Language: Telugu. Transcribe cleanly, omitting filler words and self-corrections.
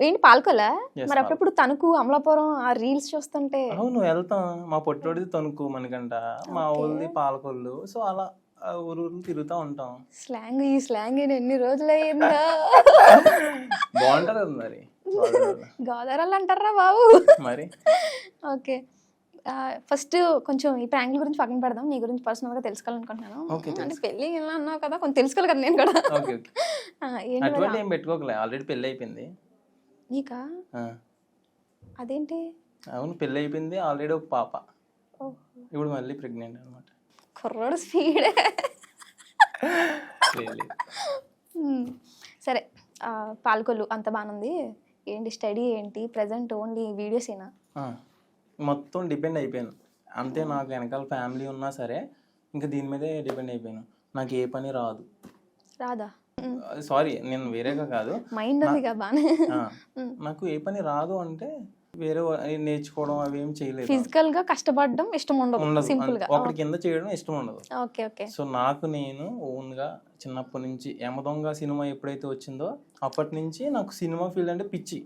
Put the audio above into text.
ఏంటి పాల్కొలా? Yes, మరి అప్పుడప్పుడు తణుకు, అమలాపురం ఆ రీల్స్ చూస్తుంటే అవును వెళ్తాం. మా పొట్టోడిది తణుకు మనకంట, మా ఊళ్ళది పాలకొల్లు. సో అలా ఊరు తిరుగుతూ ఉంటాం. ఈ స్లాంగ్ ఎన్ని రోజులయ్యిందా? బాగుంటది కదా మరి గోదావరిలో. గోదావరిలో అంటారా బాబు? మరి ఓకే. ఫస్ట్ కొంచెం ఈ ప్రాంక్ల గురించి పక్కన పెడదాం. నీ గురించి పర్సనల్గా తెలుసుకోవాలనుకుంటున్నాను. ఓకే అంటే పెళ్ళి ఇలా అన్నావు కదా, కొంచెం తెలుసుకోవాలి కదా నేను కూడా. Okay okay. ఏంటి మరి అటువంటి ఏం పెట్టుకోకలే, ఆల్రెడీ పెళ్ళి అయిపోయింది. నీకా? ఆ, అదేంటి? అవును పెళ్ళి అయిపోయింది ఆల్రెడీ, ఒక పాప. ఓహ్, ఇప్పుడు మళ్ళీ ప్రెగ్నెంట్ అనమాట. కుర్రోడు స్పీడే. సరే, పాల్కొల్లు అంత బాగుంది. ఏంటి స్టడీ ఏంటి ప్రజెంట్? ఓన్లీ వీడియోసేనా? మొత్తం డిపెండ్ అయిపోయాను అంతే. నాకు వెనకాల ఫ్యామిలీ ఉన్నా సరే ఇంకా దీని మీదే డిపెండ్ అయిపోయాను. నాకు ఏ పని రాదు. రాదా? సారీ, నేను వేరేగా కాదు, మైండ్ ఉందిగా బానే. నాకు ఏ పని రాదు అంటే వేరే నేర్చుకోవడం అవి ఏం చేయలేదు. ఫిజికల్ గా కష్టపడడం ఇష్టం ఉండదు, సింపుల్ గా ఒకటి కింద చేయడం ఇష్టం ఉండదు. Okay okay. సో నాకు నేను ఓన్ గా చిన్నప్పటి నుంచి యమదొంగ సినిమా ఎప్పుడైతే వచ్చిందో అప్పటి నుంచి నాకు సినిమా ఫీల్డ్ అంటే పిచ్చి.